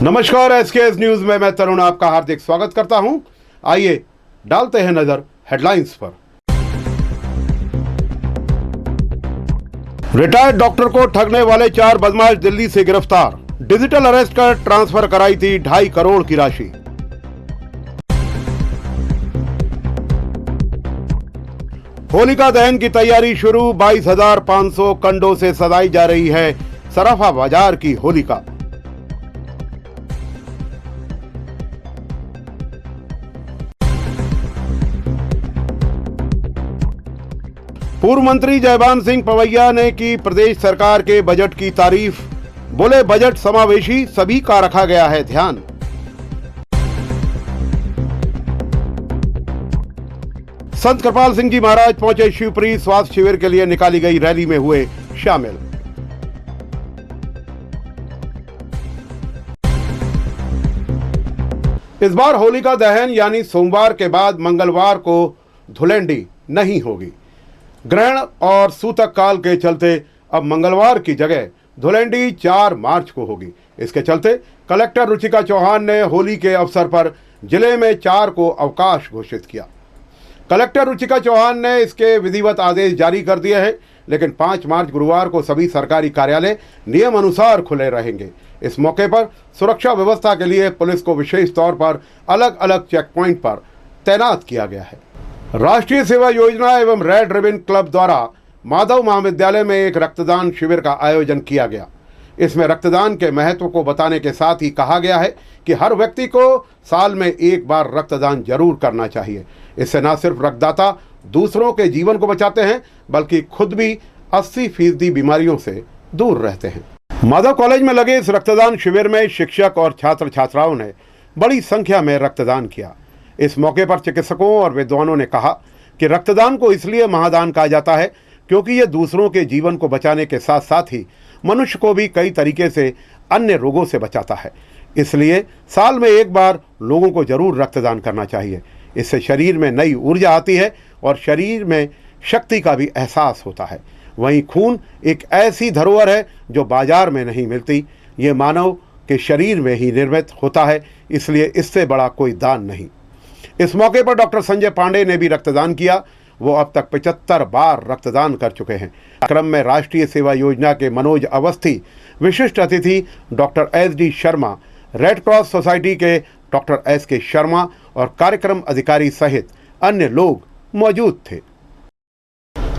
नमस्कार, SKS news में मैं तरुण आपका हार्दिक स्वागत करता हूं। आइए डालते हैं नजर हेडलाइंस पर। रिटायर्ड डॉक्टर को ठगने वाले 4 बदमाश दिल्ली से गिरफ्तार। डिजिटल अरेस्ट कर ट्रांसफर कराई थी 2.5 करोड़ की राशि। होलिका दहन की तैयारी शुरू। 22,500 कंडों से सजाई जा रही है सराफा बाजार की होलिका। पूर्व मंत्री जयभान सिंह पवैया ने की प्रदेश सरकार के बजट की तारीफ। बोले, बजट समावेशी, सभी का रखा गया है ध्यान। संत कृपाल सिंह जी महाराज पहुंचे शिवपुरी। स्वास्थ्य शिविर के लिए निकाली गई रैली में हुए शामिल। इस बार होलिका दहन यानी सोमवार के बाद मंगलवार को धुलेंडी नहीं होगी। ग्रहण और सूतक काल के चलते अब मंगलवार की जगह धुलेंडी 4 मार्च को होगी। इसके चलते कलेक्टर रुचिका चौहान ने होली के अवसर पर जिले में 4 को अवकाश घोषित किया। कलेक्टर रुचिका चौहान ने इसके विधिवत आदेश जारी कर दिए हैं, लेकिन 5 मार्च गुरुवार को सभी सरकारी कार्यालय नियम अनुसार खुले रहेंगे। इस मौके पर सुरक्षा व्यवस्था के लिए पुलिस को विशेष तौर पर अलग अलग चेक पॉइंट पर तैनात किया गया है। राष्ट्रीय सेवा योजना एवं रेड रिबन क्लब द्वारा माधव महाविद्यालय में एक रक्तदान शिविर का आयोजन किया गया। इसमें रक्तदान के महत्व को बताने के साथ ही कहा गया है कि हर व्यक्ति को साल में एक बार रक्तदान जरूर करना चाहिए। इससे न सिर्फ रक्तदाता दूसरों के जीवन को बचाते हैं, बल्कि खुद भी 80% बीमारियों से दूर रहते हैं। माधव कॉलेज में लगे इस रक्तदान शिविर में शिक्षक और छात्र छात्राओं ने बड़ी संख्या में रक्तदान किया। इस मौके पर चिकित्सकों और विद्वानों ने कहा कि रक्तदान को इसलिए महादान कहा जाता है क्योंकि यह दूसरों के जीवन को बचाने के साथ साथ ही मनुष्य को भी कई तरीके से अन्य रोगों से बचाता है। इसलिए साल में एक बार लोगों को जरूर रक्तदान करना चाहिए। इससे शरीर में नई ऊर्जा आती है और शरीर में शक्ति का भी एहसास होता है। वहीं खून एक ऐसी धरोहर है जो बाजार में नहीं मिलती। ये मानव के शरीर में ही निर्मित होता है, इसलिए इससे बड़ा कोई दान नहीं। इस मौके पर डॉक्टर संजय पांडे ने भी रक्तदान किया। वो अब तक 75 बार रक्तदान कर चुके हैं। क्रम में राष्ट्रीय सेवा योजना के मनोज अवस्थी, विशिष्ट अतिथि doctor SD Sharma, red cross society के डॉक्टर SK शर्मा और कार्यक्रम अधिकारी सहित अन्य लोग मौजूद थे।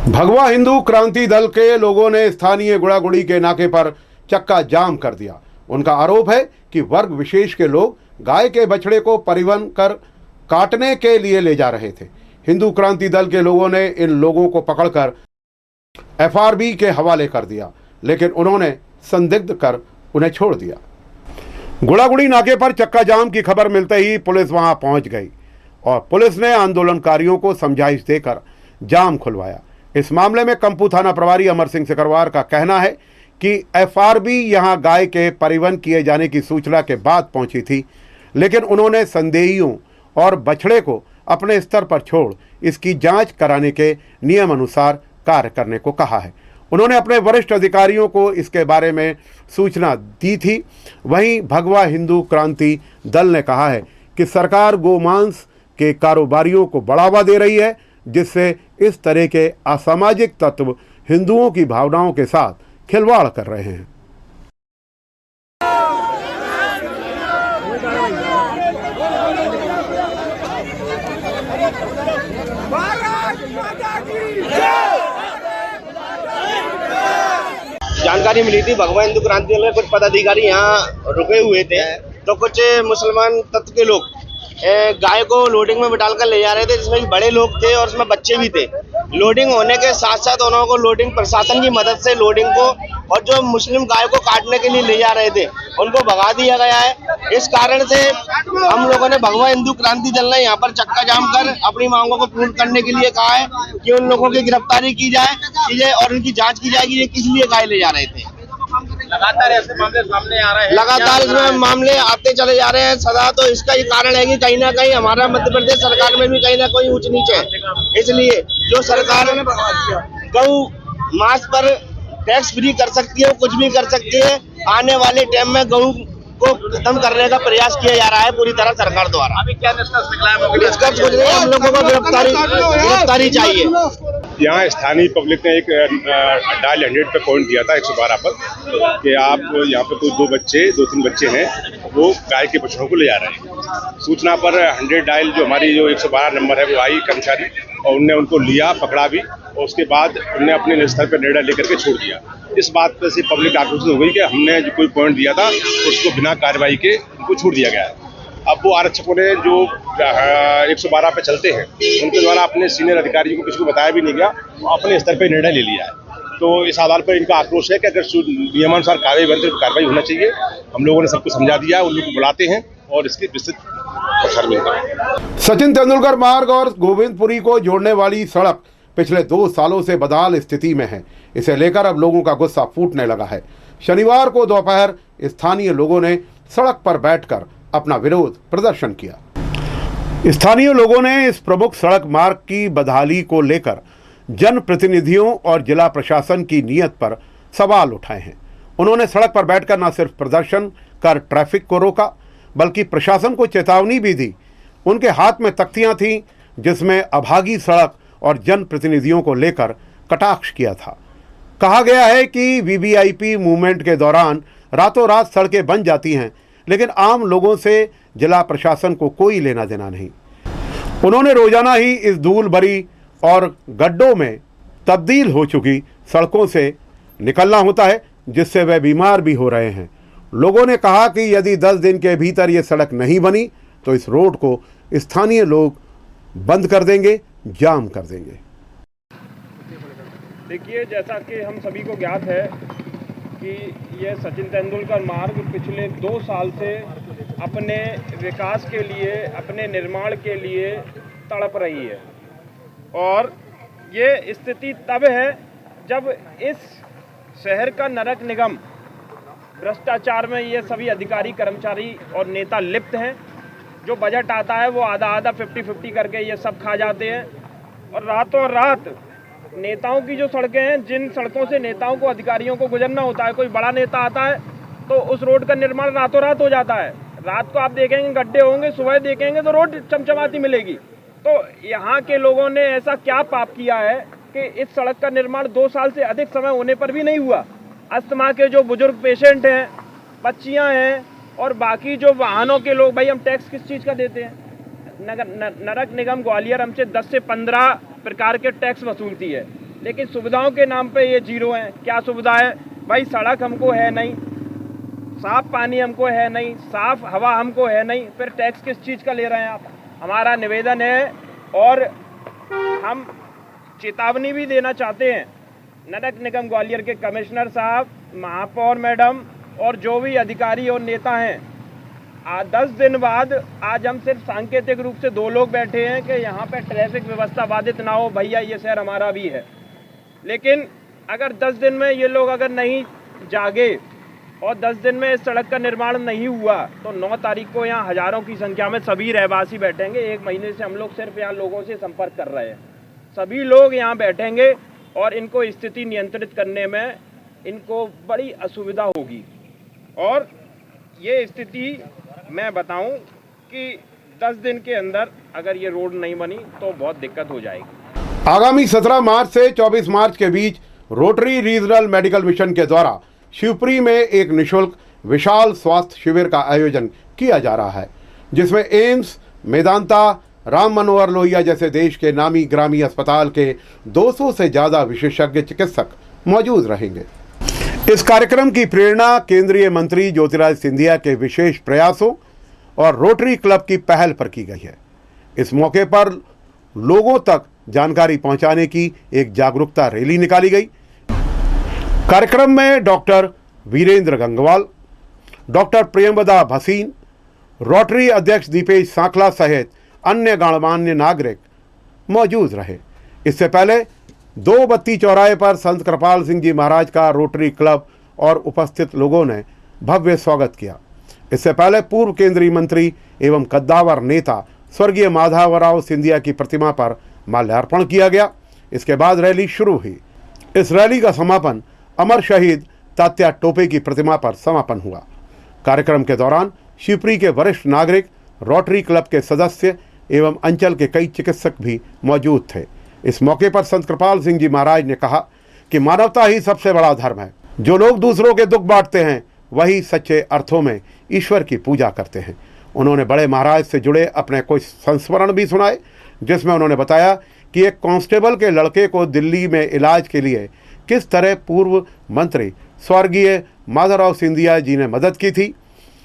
भगवा हिंदू क्रांति दल के लोगों ने स्थानीय गुड़ागुड़ी के नाके पर चक्का जाम कर दिया। उनका आरोप है कि वर्ग विशेष के लोग गाय के बछड़े को परिवहन कर काटने के लिए ले जा रहे थे। हिंदू क्रांति दल के लोगों ने इन लोगों को पकड़कर FRB के हवाले कर दिया, लेकिन उन्होंने संदिग्ध कर उन्हें छोड़ दिया। गुड़ागुड़ी नाके पर चक्का जाम की खबर मिलते ही पुलिस वहां पहुंच गई और पुलिस ने आंदोलनकारियों को समझाइश देकर जाम खुलवाया। इस मामले में कंपू थाना प्रभारी अमर सिंह सिकरवार का कहना है कि FRB यहां गाय के परिवहन किए जाने की सूचना के बाद पहुंची थी, लेकिन उन्होंने संदेहियों और बछड़े को अपने स्तर पर छोड़ इसकी जांच कराने के नियम अनुसार कार्य करने को कहा है। उन्होंने अपने वरिष्ठ अधिकारियों को इसके बारे में सूचना दी थी। वहीं भगवा हिंदू क्रांति दल ने कहा है कि सरकार गोमांस के कारोबारियों को बढ़ावा दे रही है, जिससे इस तरह के असामाजिक तत्व हिंदुओं की भावनाओं के साथ खिलवाड़ कर रहे हैं। जानकारी मिली थी भगवा हिंदू क्रांति दल में कुछ पदाधिकारी यहाँ रुके हुए थे, तो कुछ मुसलमान तत्व के लोग गाय को लोडिंग में बिठाकर ले जा रहे थे, जिसमें बड़े लोग थे और उसमें बच्चे भी थे। लोडिंग होने के साथ साथ उन्होंने को लोडिंग प्रशासन की मदद से लोडिंग को और जो मुस्लिम गाय को काटने के लिए ले जा रहे थे उनको भगा दिया गया है। इस कारण से हम लोगों ने भगवा हिंदू क्रांति दल ने यहाँ पर चक्का जाम कर अपनी मांगों को पूर्ण करने के लिए कहा है कि उन लोगों की गिरफ्तारी की जाए और उनकी जाँच की जाएगी ये किस लिए गाय ले जा रहे थे। लगातार ऐसे मामले सामने आ रहे हैं, लगातार इसमें मामले आते चले जा रहे हैं सदा। तो इसका ये कारण है कि कहीं ना कहीं हमारा मध्य प्रदेश सरकार में भी कहीं ना कहीं ऊंच नीच है। इसलिए जो सरकार गौ मांस पर टैक्स फ्री कर सकती है, कुछ भी कर सकती है। आने वाले टाइम में गऊ को खत्म करने का प्रयास किया जा रहा है पूरी तरह सरकार द्वारा। अभी क्या निष्कर्ष निकला है मौके इसका पर? कुछ नहीं, हम लोगों को गिरफ्तारी चाहिए। यहाँ स्थानीय पब्लिक ने एक डायल 100 पे पॉइंट दिया था 112 पर कि आप यहाँ पे कोई 2-3 बच्चे हैं वो गाय के बछड़ों को ले जा रहे हैं। सूचना पर 100 डायल जो हमारी जो 112 नंबर है वो आई कर्मचारी और उनने उनको लिया, पकड़ा भी और उसके बाद उनने अपने स्तर पर निर्णय लेकर के छोड़ दिया। इस बात पर से पब्लिक आक्रोशित हो गई कि हमने जो कोई पॉइंट दिया था उसको बिना कार्रवाई के उनको छोड़ दिया गया है। अब वो आरक्षकों ने जो 112 पे चलते हैं उनके द्वारा अपने सीनियर अधिकारियों को किसी को बताया भी नहीं गया, अपने स्तर पर निर्णय ले लिया है। तो इस आधार पर इनका आक्रोश है कि अगर नियमानुसार कार्रवाई होना चाहिए। हम लोगों ने सबको समझा दिया है, उन लोगों को बुलाते हैं और इसकी विस्तृत प्रचार मिलता है। सचिन तेंदुलकर मार्ग और गोविंदपुरी को जोड़ने वाली सड़क पिछले 2 सालों से बदहाल स्थिति में है। इसे लेकर अब लोगों का गुस्सा फूटने लगा है। शनिवार को दोपहर स्थानीय लोगों ने सड़क पर बैठकर अपना विरोध प्रदर्शन किया। स्थानीय लोगों ने इस प्रमुख सड़क मार्ग की बदहाली को लेकर जनप्रतिनिधियों और जिला प्रशासन की नीयत पर सवाल उठाए हैं। उन्होंने सड़क पर बैठकर न सिर्फ प्रदर्शन कर ट्रैफिक को रोका बल्कि प्रशासन को चेतावनी भी दी। उनके हाथ में तख्तियां थीं जिसमें अभागी सड़क और जनप्रतिनिधियों को लेकर कटाक्ष किया था। कहा गया है कि वीवीआईपी मूवमेंट के दौरान रातों रात सड़कें बन जाती हैं, लेकिन आम लोगों से जिला प्रशासन को कोई लेना देना नहीं। उन्होंने रोजाना ही इस धूल भरी और गड्ढों में तब्दील हो चुकी सड़कों से निकलना होता है, जिससे वे बीमार भी हो रहे हैं। लोगों ने कहा कि यदि 10 दिन के भीतर ये सड़क नहीं बनी तो इस रोड को स्थानीय लोग बंद कर देंगे, जाम कर देंगे। देखिए, जैसा कि हम सभी को ज्ञात है कि ये सचिन तेंदुलकर मार्ग पिछले 2 साल से अपने विकास के लिए, अपने निर्माण के लिए तड़प रही है। और ये स्थिति तब है जब इस शहर का नगर निगम भ्रष्टाचार में ये सभी अधिकारी, कर्मचारी और नेता लिप्त हैं। जो बजट आता है वो आधा 50-50 करके ये सब खा जाते हैं। और रातों रात नेताओं की जो सड़कें हैं, जिन सड़कों से नेताओं को, अधिकारियों को गुजरना होता है, कोई बड़ा नेता आता है तो उस रोड का निर्माण रातों रात हो जाता है। रात को आप देखेंगे गड्ढे होंगे, सुबह देखेंगे तो रोड चमचमाती मिलेगी। तो यहाँ के लोगों ने ऐसा क्या पाप किया है कि इस सड़क का निर्माण 2 साल से अधिक समय होने पर भी नहीं हुआ। अस्थमा के जो बुजुर्ग पेशेंट हैं, बच्चियाँ हैं और बाकी जो वाहनों के लोग, भाई हम टैक्स किस चीज़ का देते हैं? नगर निगम ग्वालियर हमसे 10 से 15 प्रकार के टैक्स वसूलती है, लेकिन सुविधाओं के नाम पे ये जीरो हैं। क्या सुविधा है भाई? सड़क हमको है नहीं, साफ पानी हमको है नहीं, साफ हवा हमको है नहीं, फिर टैक्स किस चीज़ का ले रहे हैं आप? हमारा निवेदन है और हम चेतावनी भी देना चाहते हैं नगर निगम ग्वालियर के कमिश्नर साहब, महापौर मैडम और जो भी अधिकारी और नेता हैं। 10 दिन बाद आज हम सिर्फ सांकेतिक रूप से 2 लोग बैठे हैं कि यहाँ पे ट्रैफिक व्यवस्था बाधित ना हो। भैया, ये शहर हमारा भी है, लेकिन अगर 10 दिन में ये लोग अगर नहीं जागे और 10 दिन में इस सड़क का निर्माण नहीं हुआ तो 9 तारीख को यहाँ हजारों की संख्या में सभी रहवासी बैठेंगे। 1 महीने से हम लोग सिर्फ यहाँ लोगों से संपर्क कर रहे हैं। सभी लोग यहाँ बैठेंगे और इनको स्थिति नियंत्रित करने में इनको बड़ी असुविधा होगी। और ये स्थिति मैं बताऊं कि 10 दिन के अंदर अगर ये रोड नहीं बनी तो बहुत दिक्कत हो जाएगी। आगामी 17 मार्च से 24 मार्च के बीच रोटरी रीजनल मेडिकल मिशन के द्वारा शिवपुरी में एक निःशुल्क विशाल स्वास्थ्य शिविर का आयोजन किया जा रहा है, जिसमें एम्स, मेदांता, राम मनोहर लोहिया जैसे देश के नामी ग्रामी अस्पताल के 200 से ज़्यादा विशेषज्ञ चिकित्सक मौजूद रहेंगे। इस कार्यक्रम की प्रेरणा केंद्रीय मंत्री ज्योतिरादित्य सिंधिया के विशेष प्रयासों और रोटरी क्लब की पहल पर की गई है। इस मौके पर लोगों तक जानकारी पहुंचाने की एक जागरूकता रैली निकाली गई। कार्यक्रम में doctor Virendra Gangwal, doctor Priyamvada Bhasin, rotary अध्यक्ष दीपेश सांखला सहित अन्य गणमान्य नागरिक मौजूद रहे। इससे पहले 2 बत्ती चौराहे पर संत कृपाल सिंह जी महाराज का रोटरी क्लब और उपस्थित लोगों ने भव्य स्वागत किया। इससे पहले पूर्व केंद्रीय मंत्री एवं कद्दावर नेता स्वर्गीय माधवराव सिंधिया की प्रतिमा पर माल्यार्पण किया गया। इसके बाद रैली शुरू हुई। इस रैली का समापन अमर शहीद तात्या टोपे की प्रतिमा पर समापन हुआ। कार्यक्रम के दौरान शिवपुरी के वरिष्ठ नागरिक, रोटरी क्लब के सदस्य एवं अंचल के कई चिकित्सक भी मौजूद थे। इस मौके पर संत कृपाल सिंह जी महाराज ने कहा कि मानवता ही सबसे बड़ा धर्म है। जो लोग दूसरों के दुख बांटते हैं वही सच्चे अर्थों में ईश्वर की पूजा करते हैं। उन्होंने बड़े महाराज से जुड़े अपने कुछ संस्मरण भी सुनाए, जिसमें उन्होंने बताया कि एक कांस्टेबल के लड़के को दिल्ली में इलाज के लिए किस तरह पूर्व मंत्री स्वर्गीय माधवराव सिंधिया जी ने मदद की थी।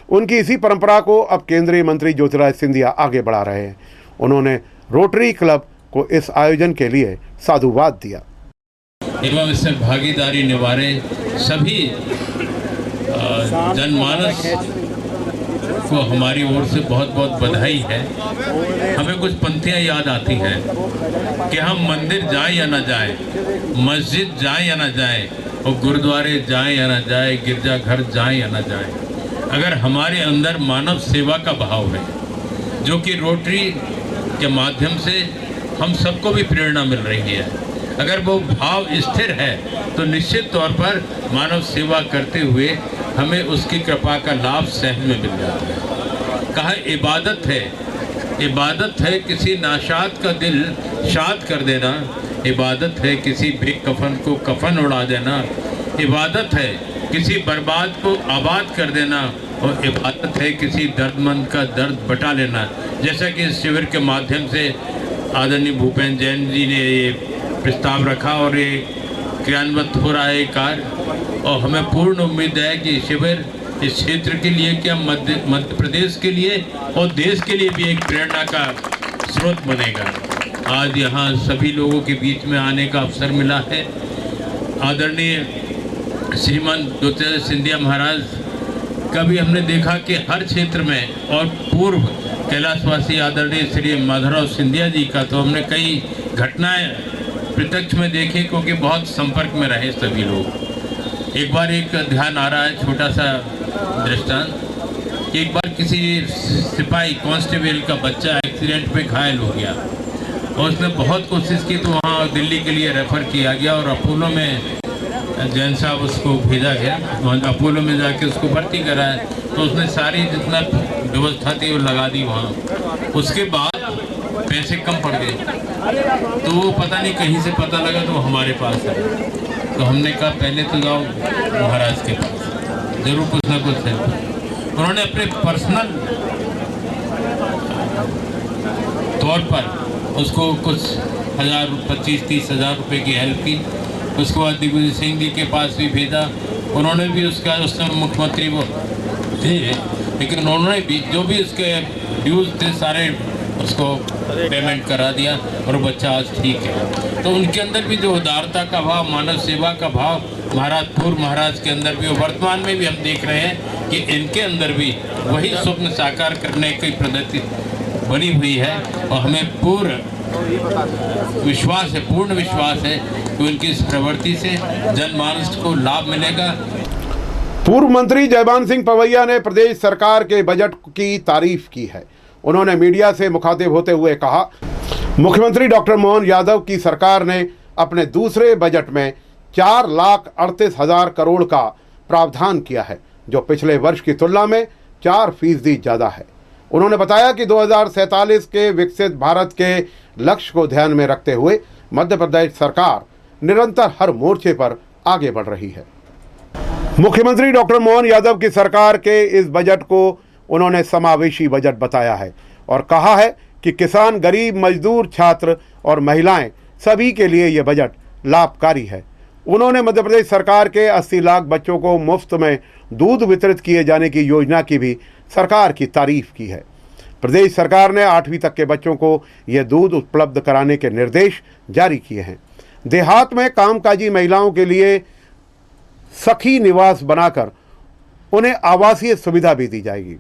उनकी इसी परंपरा को अब केंद्रीय मंत्री ज्योतिरादित्य सिंधिया आगे बढ़ा रहे हैं। उन्होंने रोटरी क्लब को इस आयोजन के लिए साधुवाद दिया एवं इसमें भागीदारी निभाए सभी जनमानस को हमारी ओर से बहुत बहुत बधाई है। हमें कुछ पंक्तियाँ याद आती हैं कि हम मंदिर जाएं या ना जाएं, मस्जिद जाएं या ना जाएं, और गुरुद्वारे जाएं या ना जाएं, गिरजाघर जाएं या ना जाएं, अगर हमारे अंदर मानव सेवा का भाव है, जो कि रोटरी के माध्यम से हम सबको भी प्रेरणा मिल रही है, अगर वो भाव स्थिर है तो निश्चित तौर पर मानव सेवा करते हुए हमें उसकी कृपा का लाभ सहज में मिल जाता है। कहा इबादत है, इबादत है किसी नाशाद का दिल शाद कर देना, इबादत है किसी बेकफन को कफन उड़ा देना, इबादत है किसी बर्बाद को आबाद कर देना, और इबादत है किसी दर्दमंद का दर्द बटा लेना। जैसा कि इस शिविर के माध्यम से आदरणीय भूपेंद्र जैन जी ने ये प्रस्ताव रखा और ये क्रियान्वित हो रहा है कार्य, और हमें पूर्ण उम्मीद है कि शिविर इस क्षेत्र के लिए, क्या मध्य प्रदेश के लिए और देश के लिए भी एक प्रेरणा का स्रोत बनेगा। आज यहाँ सभी लोगों के बीच में आने का अवसर मिला है। आदरणीय श्रीमान ज्योतिरादित्य सिंधिया महाराज का भी हमने देखा कि हर क्षेत्र में, और पूर्व कैलाशवासी आदरणीय श्री माधवराव सिंधिया जी का तो हमने कई घटनाएं प्रत्यक्ष में देखी, क्योंकि बहुत संपर्क में रहे सभी लोग। एक बार एक ध्यान आ रहा है, छोटा सा दृष्टांत। एक बार किसी सिपाही कांस्टेबल का बच्चा एक्सीडेंट में घायल हो गया और उसने बहुत कोशिश की, तो वहाँ दिल्ली के लिए रेफ़र किया गया और अपोलो में जैन साहब उसको भेजा गया। वहाँ अपोलो में जाके उसको भर्ती कराया, तो उसने सारी जितना व्यवस्था थी वो लगा दी वहाँ। उसके बाद पैसे कम पड़ गए, तो वो पता नहीं कहीं से पता लगा तो हमारे पास है। तो हमने कहा पहले तो जाओ महाराज के पास, जरूर कुछ ना कुछ है। उन्होंने अपने पर्सनल तौर पर उसको कुछ 25-30 हज़ार रुपये की हेल्प की। उसके बाद दिग्विजय सिंह जी के पास भी भेजा, उन्होंने भी उसका, उस समय मुख्यमंत्री वो थे, लेकिन उन्होंने भी जो भी उसके ड्यूज थे सारे उसको पेमेंट करा दिया और बच्चा आज ठीक है। तो उनके अंदर भी जो उदारता का भाव, मानव सेवा का भाव महाराज पूर्व महाराज के अंदर भी, और वर्तमान में भी हम देख रहे हैं कि इनके अंदर भी वही स्वप्न साकार करने की प्रगति बनी हुई है। और हमें पूर्ण विश्वास है कि उनकी इस प्रवृत्ति से जनमानस को लाभ मिलेगा। पूर्व मंत्री जयबान सिंह पवैया ने प्रदेश सरकार के बजट की तारीफ की है। उन्होंने मीडिया से मुखातिब होते हुए कहा, मुख्यमंत्री डॉक्टर मोहन यादव की सरकार ने अपने दूसरे बजट में 4,38,000 करोड़ का प्रावधान किया है, जो पिछले वर्ष की तुलना में 4% ज़्यादा है। उन्होंने बताया कि 2047 के विकसित भारत के लक्ष्य को ध्यान में रखते हुए मध्य प्रदेश सरकार निरंतर हर मोर्चे पर आगे बढ़ रही है। मुख्यमंत्री डॉक्टर मोहन यादव की सरकार के इस बजट को उन्होंने समावेशी बजट बताया है और कहा है कि किसान, गरीब, मजदूर, छात्र और महिलाएं सभी के लिए ये बजट लाभकारी है। उन्होंने मध्य प्रदेश सरकार के 80 लाख बच्चों को मुफ्त में दूध वितरित किए जाने की योजना की भी सरकार की तारीफ की है। प्रदेश सरकार ने 8वीं तक के बच्चों को यह दूध उपलब्ध कराने के निर्देश जारी किए हैं। देहात में कामकाजी महिलाओं के लिए सखी निवास बनाकर उन्हें आवासीय सुविधा भी दी जाएगी।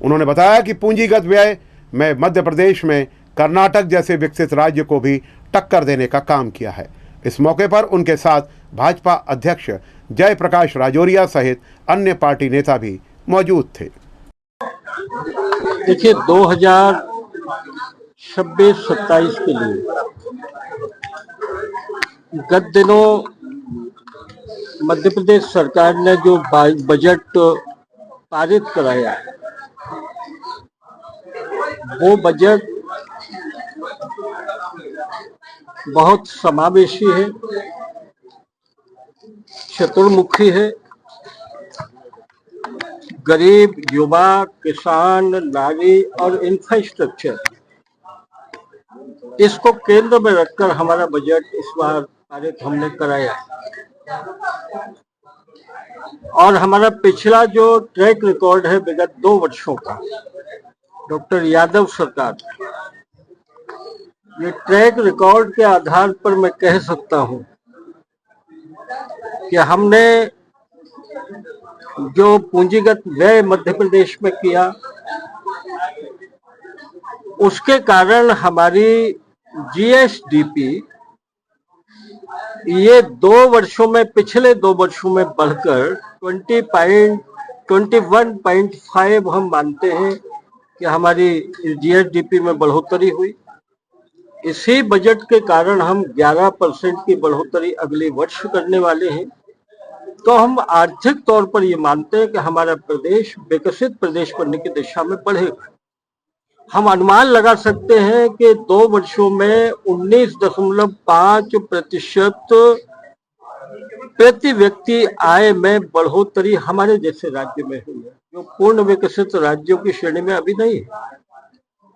उन्होंने बताया कि पूंजीगत व्यय में मध्य प्रदेश में कर्नाटक जैसे विकसित राज्य को भी टक्कर देने का काम किया है। इस मौके पर उनके साथ भाजपा अध्यक्ष जयप्रकाश राजौरिया सहित अन्य पार्टी नेता भी मौजूद थे। देखिए 2026-27 के लिए गत दिनों मध्य प्रदेश सरकार ने जो बजट पारित कराया है वो बजट बहुत समावेशी है, चतुर्मुखी है। गरीब, युवा, किसान, नारी और इंफ्रास्ट्रक्चर, इसको केंद्र में रखकर हमारा बजट इस बार पारित हमने कराया है। और हमारा पिछला जो ट्रैक रिकॉर्ड है विगत 2 वर्षों का, डॉक्टर यादव सरकार, ये ट्रैक रिकॉर्ड के आधार पर मैं कह सकता हूं कि हमने जो पूंजीगत व्यय मध्य प्रदेश में किया, उसके कारण हमारी जीएसडीपी ये 2 वर्षों में, पिछले 2 वर्षों में बढ़कर 21.5 हम मानते हैं कि हमारी जीएसडीपी में बढ़ोतरी हुई। इसी बजट के कारण हम 11% की बढ़ोतरी अगले वर्ष करने वाले हैं। तो हम आर्थिक तौर पर ये मानते हैं कि हमारा प्रदेश विकसित प्रदेश बनने की दिशा में बढ़ेगा। हम अनुमान लगा सकते हैं कि 2 वर्षों में 19.5% प्रति व्यक्ति आय में बढ़ोतरी हमारे जैसे राज्य में हुई है, जो पूर्ण विकसित राज्यों की श्रेणी में अभी नहीं है।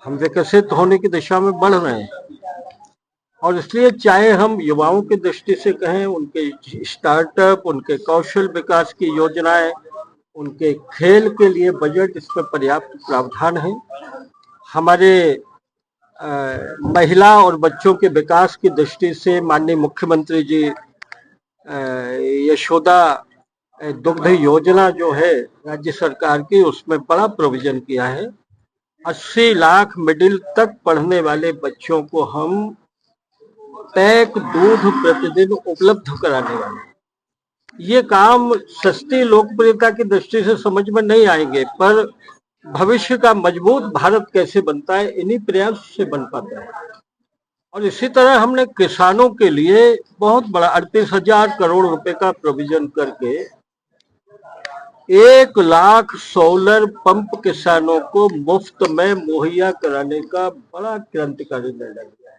हम विकसित होने की दिशा में बढ़ रहे हैं और इसलिए चाहे हम युवाओं की दृष्टि से कहें, उनके स्टार्टअप, उनके कौशल विकास की योजनाएं, उनके खेल के लिए बजट, इस पर पर्याप्त प्रावधान है। हमारे महिला और बच्चों के विकास की दृष्टि से माननीय मुख्यमंत्री जी यशोदा दुग्ध योजना जो है राज्य सरकार की, उसमें बड़ा प्रोविजन किया है। 80 लाख मिडिल तक पढ़ने वाले बच्चों को हम पैक दूध प्रतिदिन उपलब्ध कराने वाले। ये काम सस्ती लोकप्रियता की दृष्टि से समझ में नहीं आएंगे, पर भविष्य का मजबूत भारत कैसे बनता है, इन्हीं प्रयास से बन पाता है। और इसी तरह हमने किसानों के लिए बहुत बड़ा 38,000 करोड़ रुपए का प्रोविजन करके 1 लाख सोलर पंप किसानों को मुफ्त में मुहैया कराने का बड़ा क्रांतिकारी निर्णय लिया है।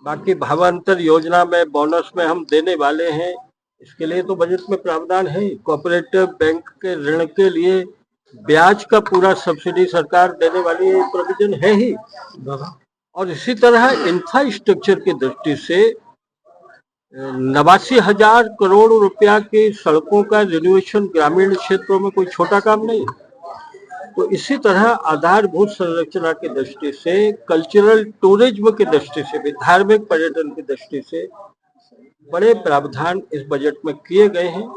बाकी भावांतर योजना में, बोनस में हम देने वाले हैं, इसके लिए तो बजट में प्रावधान है। कोऑपरेटिव बैंक के ऋण के लिए ब्याज का पूरा सब्सिडी सरकार देने वाली है, प्रोविजन है ही। और इसी तरह इंफ्रास्ट्रक्चर की दृष्टि से 89,000 करोड़ रुपया की सड़कों का रिनोवेशन ग्रामीण क्षेत्रों में कोई छोटा काम नहीं है। तो इसी तरह आधारभूत संरचना की दृष्टि से, कल्चरल टूरिज्म की दृष्टि से भी, धार्मिक पर्यटन की दृष्टि से बड़े प्रावधान इस बजट में किए गए हैं।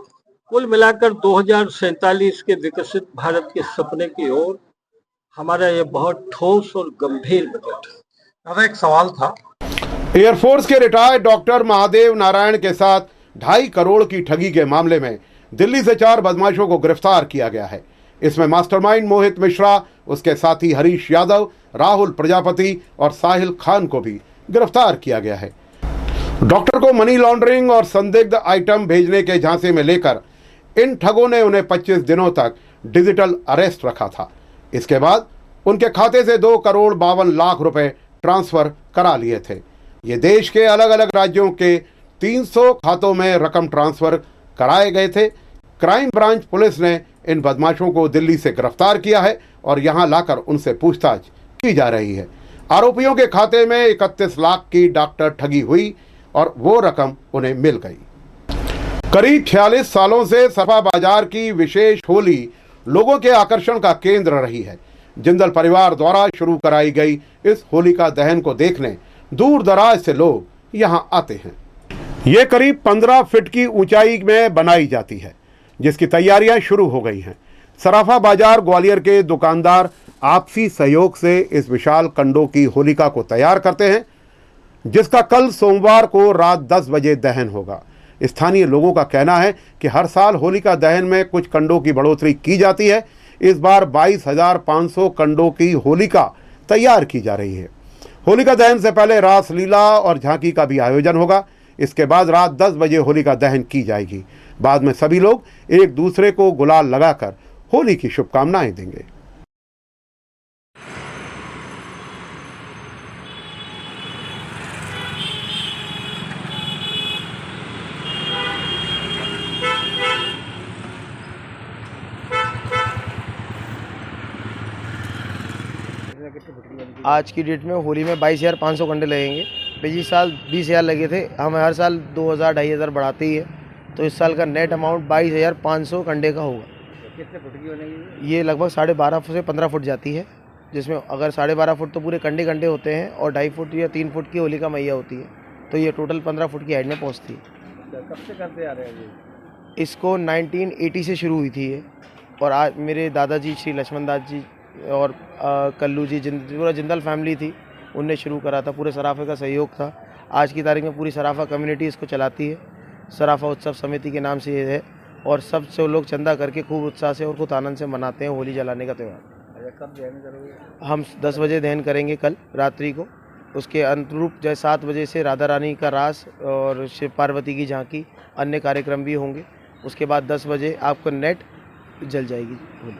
कुल मिलाकर 2047 के विकसित भारत के सपने की ओर हमारा ये बहुत ठोस और गंभीर बजट है। दादा, एक सवाल था। एयरफोर्स के रिटायर्ड डॉक्टर महादेव नारायण के साथ 2.5 करोड़ की ठगी के मामले में दिल्ली से 4 बदमाशों को गिरफ्तार किया गया है। इसमें मास्टरमाइंड मोहित मिश्रा, उसके साथी हरीश यादव, राहुल प्रजापति और साहिल खान को भी गिरफ्तार किया गया है। डॉक्टर को मनी लॉन्ड्रिंग और संदिग्ध आइटम भेजने के झांसे में लेकर इन ठगों ने उन्हें 25 दिनों तक डिजिटल अरेस्ट रखा था। इसके बाद उनके खाते से 2 करोड़ 52 लाख रुपए ट्रांसफर करा लिए थे। ये देश के अलग अलग राज्यों के 300 खातों में रकम ट्रांसफर कराए गए थे। क्राइम ब्रांच पुलिस ने इन बदमाशों को दिल्ली से गिरफ्तार किया है और यहां लाकर उनसे पूछताछ की जा रही है। आरोपियों के खाते में 31 लाख की डॉक्टर ठगी हुई और वो रकम उन्हें मिल गई। करीब 46 सालों से सराफा बाजार की विशेष होली लोगों के आकर्षण का केंद्र रही है। जिंदल परिवार द्वारा शुरू कराई गई इस होलिका दहन को देखने दूर दराज से लोग यहां आते हैं। ये करीब 15 फीट की ऊंचाई में बनाई जाती है, जिसकी तैयारियां शुरू हो गई हैं। सराफा बाजार ग्वालियर के दुकानदार आपसी सहयोग से इस विशाल कंडों की होलिका को तैयार करते हैं, जिसका कल सोमवार को रात 10 बजे दहन होगा। स्थानीय लोगों का कहना है कि हर साल होलिका दहन में कुछ कंडों की बढ़ोतरी की जाती है। इस बार 22,500 कंडों की होलिका तैयार की जा रही है। होलिका दहन से पहले रासलीला और झांकी का भी आयोजन होगा। इसके बाद रात 10 बजे होलिका दहन की जाएगी। बाद में सभी लोग एक दूसरे को गुलाल लगाकर होली की शुभकामनाएं देंगे। आज की डेट में होली में 22,500 कंडे लगेंगे। पिछले साल 20,000 लगे थे। हम हर साल 2,000-2,500 बढ़ाते ही है, तो इस साल का नेट अमाउंट 22,500 कंडे का होगा। कितने फुट की बनेगी? ये लगभग 12.5 से 15 फुट जाती है, जिसमें अगर 12.5 फुट तो पूरे कंडे कंडे होते हैं और 2.5 फुट या 3 फुट की होली का मैया होती है, तो ये टोटल 15 फुट की हाइट में पहुँचती है। कब से करते आ रहे हैं ये? इसको 1980 से शुरू हुई थी ये, और आज मेरे दादाजी श्री लक्ष्मण दास जी और कल्लू जी पूरा जिंदल फैमिली थी, उनने शुरू करा था। पूरे सराफे का सहयोग था। आज की तारीख में पूरी सराफा कम्युनिटी इसको चलाती है। सराफा उत्सव समिति के नाम से ये है, और सब से लोग चंदा करके खूब उत्साह से और खूब आनंद से मनाते हैं होली जलाने का त्यौहार। अच्छा, कब ध्यान करोगे? हम 10 बजे दहन करेंगे कल रात्रि को। उसके अनुरूप जैसे 7 बजे से राधा रानी का रास और शिव पार्वती की झांकी, अन्य कार्यक्रम भी होंगे। उसके बाद 10 बजे आपको नेट जल जाएगी होली।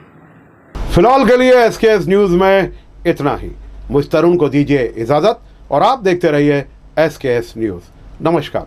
फिलहाल के लिए SKS न्यूज में इतना ही। मुझ तरुण को दीजिए इजाजत और आप देखते रहिए SKS न्यूज। नमस्कार।